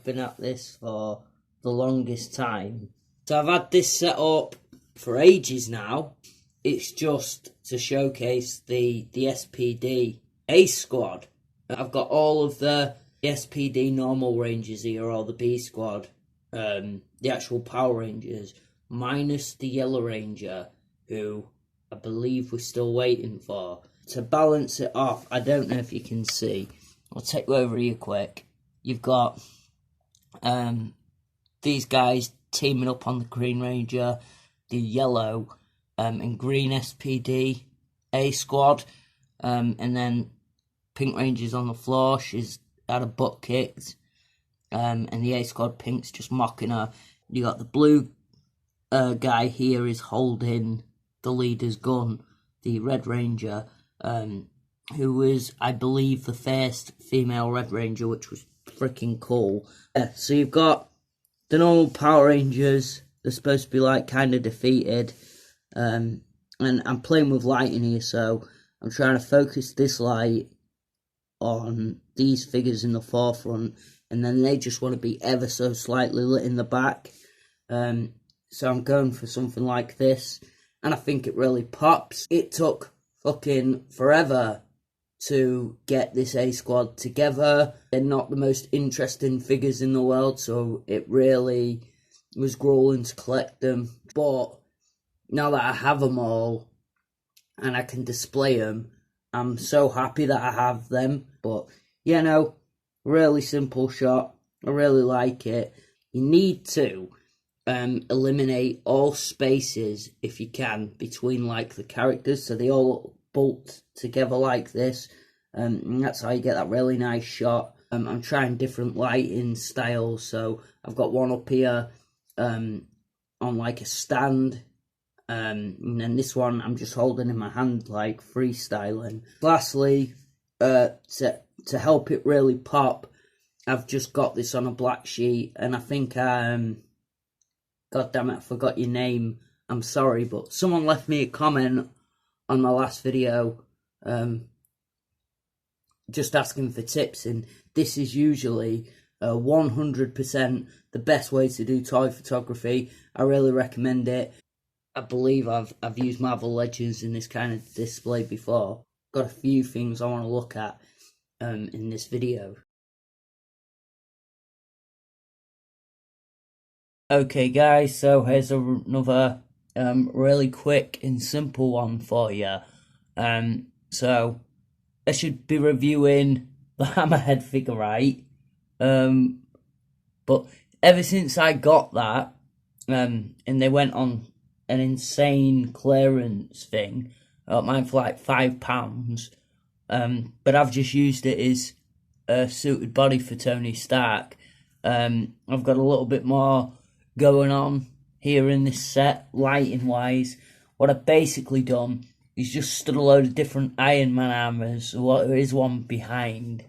been at this for the longest time. So I've had this set up for ages now. It's just to showcase the SPD Ace Squad. I've got all of the SPD normal Rangers here, or the B Squad, the actual Power Rangers, minus the Yellow Ranger, who I believe we're still waiting for. To balance it off, I don't know if you can see, I'll take you over here quick. You've got these guys teaming up on the Green Ranger, the yellow and green SPD A Squad, and then Pink Ranger's on the floor. She's had a butt kicked, and the A Squad Pink's just mocking her. You got the blue guy here is holding the leader's gun, the Red Ranger, who was, I believe, the first female Red Ranger, which was freaking cool. So you've got the normal Power Rangers. They're supposed to be like kind of defeated, and I'm playing with light in here, so I'm trying to focus this light on these figures in the forefront, and then they just want to be ever so slightly lit in the back. So I'm going for something like this, and I think it really pops. It took fucking forever to get this A Squad together. They're not the most interesting figures in the world, so it really was grueling to collect them. But now that I have them all and I can display them, I'm so happy that I have them. But you know, really simple shot. I really like it. You need to eliminate all spaces if you can between like the characters, so they all bolt together like this, and that's how you get that really nice shot. I'm trying different lighting styles, so I've got one up here on like a stand, and then this one I'm just holding in my hand like freestyling. Lastly, to help it really pop, I've just got this on a black sheet, and I think God damn it, I forgot your name. I'm sorry, but someone left me a comment on my last video just asking for tips, and this is usually 100% the best way to do toy photography. I really recommend it. I believe I've used Marvel Legends in this kind of display before. Got a few things I want to look at in this video. Okay guys, so here's another really quick and simple one for you. So I should be reviewing the Hammerhead figure, right? But ever since I got that, and they went on an insane clearance thing, I got mine for like £5. But I've just used it as a suited body for Tony Stark. I've got a little bit more going on here in this set, lighting wise. What I've basically done is just stood a load of different Iron Man armors. There is one behind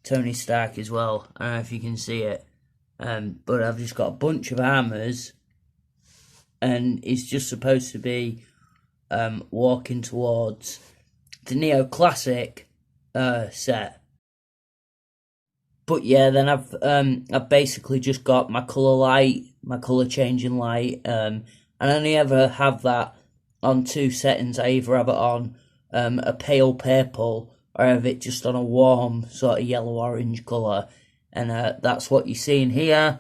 Tony Stark as well. I don't know if you can see it, but I've just got a bunch of armors, and it's just supposed to be walking towards the Neo Classic set. But yeah, then I've basically just got my colour light, my colour changing light, and I only ever have that on two settings. I either have it on a pale purple, or I have it just on a warm sort of yellow-orange colour, and that's what you're seeing here.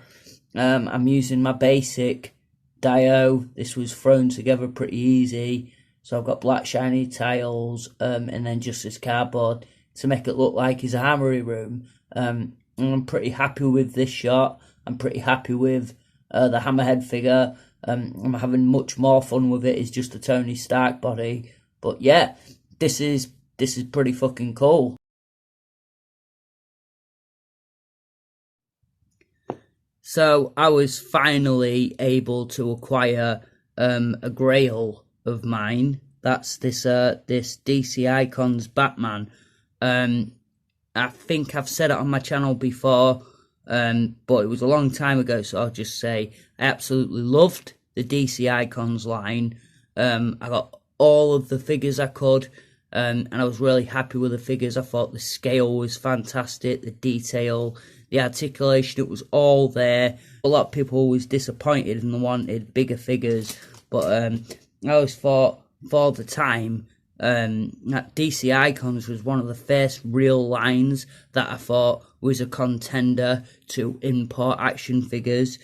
I'm using my basic Dio. This was thrown together pretty easy, so I've got black shiny tiles, and then just this cardboard to make it look like it's a armory room. And I'm pretty happy with this shot. I'm pretty happy with the Hammerhead figure. I'm having much more fun with it. It's just a Tony Stark body. But yeah, this is pretty fucking cool. So I was finally able to acquire a grail of mine. That's this DC Icons Batman. I think I've said it on my channel before, but it was a long time ago, so I'll just say I absolutely loved the DC Icons line. I got all of the figures I could. and I was really happy with the figures. I thought the scale was fantastic, the detail, the articulation, it was all there. A lot of people was disappointed and wanted bigger figures, but I always thought for the time that DC Icons was one of the first real lines that I thought was a contender to import action figures.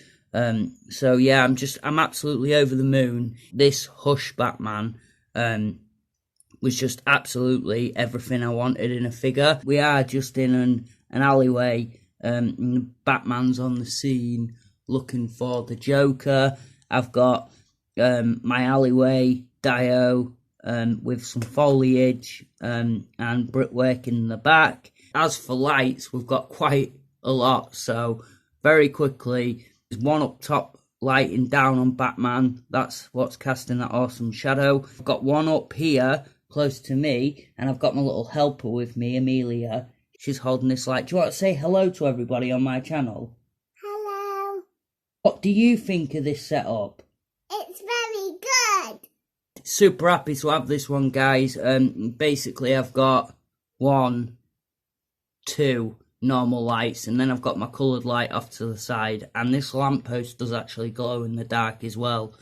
So yeah, I'm absolutely over the moon. This Hush Batman was just absolutely everything I wanted in a figure. We are just in an alleyway, and Batman's on the scene looking for the Joker. I've got my alleyway Dio with some foliage and brickwork in the back. As for lights, we've got quite a lot, so very quickly, there's one up top lighting down on Batman. That's what's casting that awesome shadow. I've got one up here close to me, and I've got my little helper with me, Amelia. She's holding this light. Do you want to say hello to everybody on my channel? Hello. What do you think of this setup? It's very good. Super happy to have this one, guys. Basically, I've got 1, 2 normal lights, and then I've got my coloured light off to the side, and this lamppost does actually glow in the dark as well.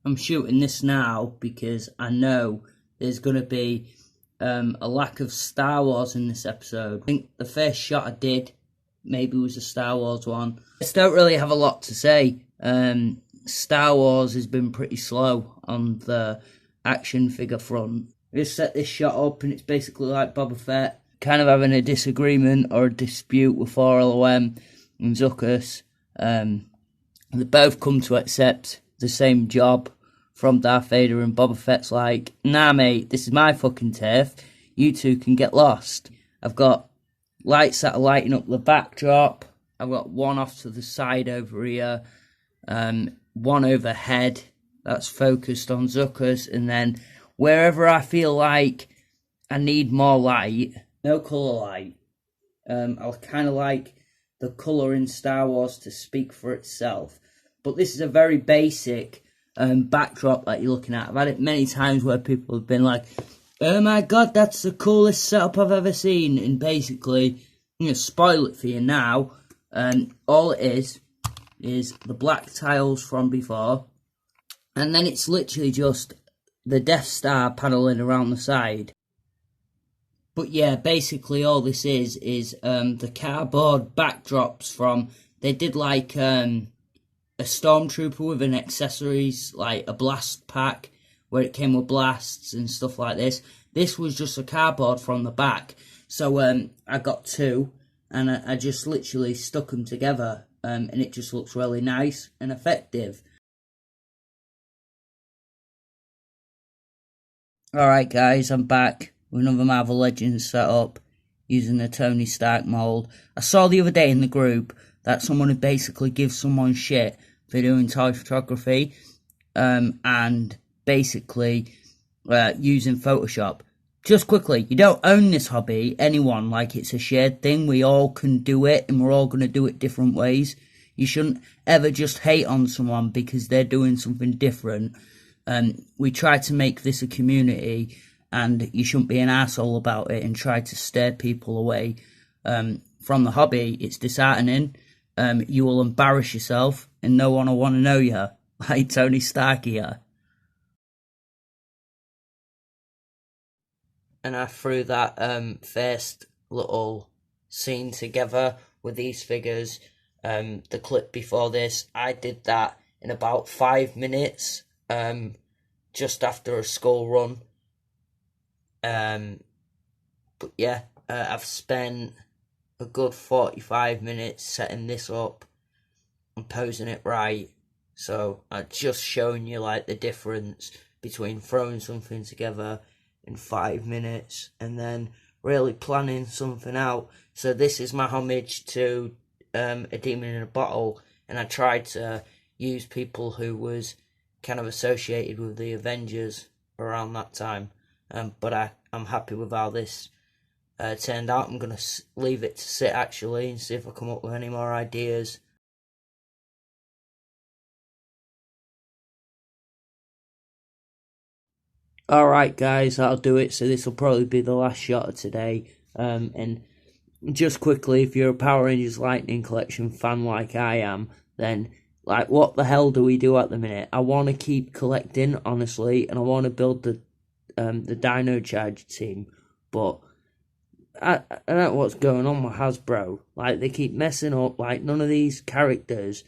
I'm shooting this now because I know there's going to be a lack of Star Wars in this episode. I think the first shot I did maybe was a Star Wars one. I just don't really have a lot to say. Star Wars has been pretty slow on the action figure front. I just set this shot up and it's basically like Boba Fett kind of having a disagreement or a dispute with 4LOM and Zuckuss. They both come to accept the same job from Darth Vader, and Boba Fett's like, nah mate, this is my fucking turf, you two can get lost. I've got lights that are lighting up the backdrop, I've got one off to the side over here, one overhead that's focused on Zuckuss, and then wherever I feel like I need more light, no colour light, I kind of like the colour in Star Wars to speak for itself. But this is a very basic backdrop that you're looking at. I've had it many times where people have been like, oh my god, that's the coolest setup I've ever seen. And basically, I'm going to spoil it for you now. All it is the black tiles from before. And then it's literally just the Death Star paneling around the side. But yeah, basically all this is the cardboard backdrops from, they did like a stormtrooper with an accessories, like a blast pack, where it came with blasts and stuff like this. This was just a cardboard from the back. So I got 2, and I just literally stuck them together, and it just looks really nice and effective. Alright guys, I'm back with another Marvel Legends setup using the Tony Stark mould. I saw the other day in the group that someone had basically give someone shit for doing toy photography and basically using Photoshop. Just quickly, you don't own this hobby, anyone, like it's a shared thing. We all can do it, and we're all going to do it different ways. You shouldn't ever just hate on someone because they're doing something different. We try to make this a community, and you shouldn't be an asshole about it and try to steer people away from the hobby. It's disheartening. You will embarrass yourself, and no one will want to know you, like Tony Stark here. And I threw that first little scene together with these figures. The clip before this, I did that in about 5 minutes, just after a school run. But yeah, I've spent a good 45 minutes setting this up and posing it right. So I'm just showing you like the difference between throwing something together in 5 minutes and then really planning something out. So this is my homage to A Demon in a Bottle, and I tried to use people who was kind of associated with the Avengers around that time. But I'm happy with how this turned out. I'm going to leave it to sit actually and see if I come up with any more ideas. Alright guys, that'll do it. So this will probably be the last shot of today. And just quickly, if you're a Power Rangers Lightning Collection fan like I am, then like what the hell do we do at the minute? I want to keep collecting, honestly, and I want to build the Dino Charge team, but I don't know what's going on with Hasbro. Like, they keep messing up. Like, none of these characters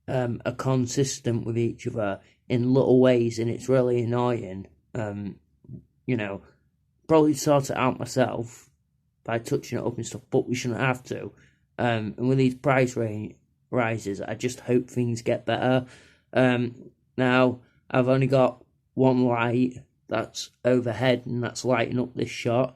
are consistent with each other in little ways, and it's really annoying. You know, probably sort it out myself by touching it up and stuff, but we shouldn't have to. And with these price rises, I just hope things get better. Now, I've only got one light that's overhead, and that's lighting up this shot.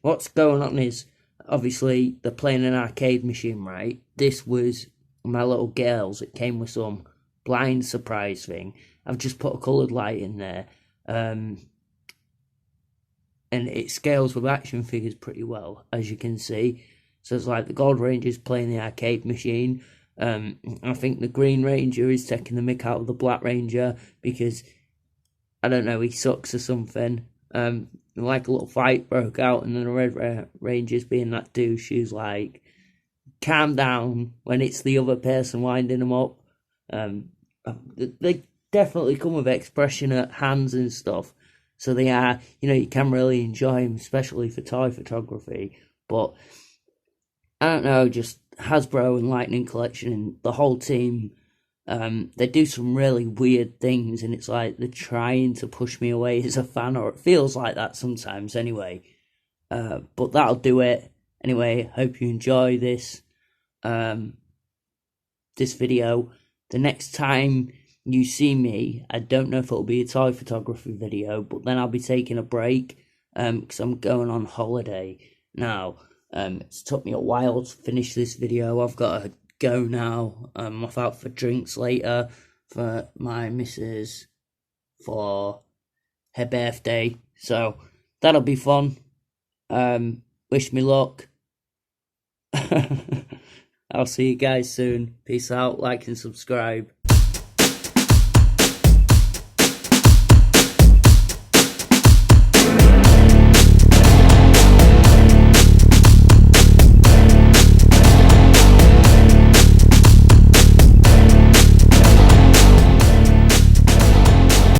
What's going on is, obviously, they're playing an arcade machine, right? This was my little girl's. It came with some blind surprise thing. I've just put a coloured light in there. And it scales with action figures pretty well, as you can see. So it's like the Gold Ranger's playing the arcade machine. I think the Green Ranger is taking the mick out of the Black Ranger because, I don't know, he sucks or something. Like a little fight broke out, and then the Red Ranger's being that douche who's like, calm down when it's the other person winding them up. They definitely come with expression at hands and stuff. So they are, you can really enjoy them, especially for toy photography. But, I don't know, just Hasbro and Lightning Collection and the whole team, they do some really weird things, and it's like they're trying to push me away as a fan, or it feels like that sometimes anyway. But that'll do it. Anyway, hope you enjoy this video. The next time you see me, I don't know if it'll be a toy photography video, but then I'll be taking a break because I'm going on holiday. Now, it's took me a while to finish this video. I've got to go now. I'm off out for drinks later for my missus for her birthday, so that'll be fun. Wish me luck. I'll see you guys soon. Peace out, like and subscribe.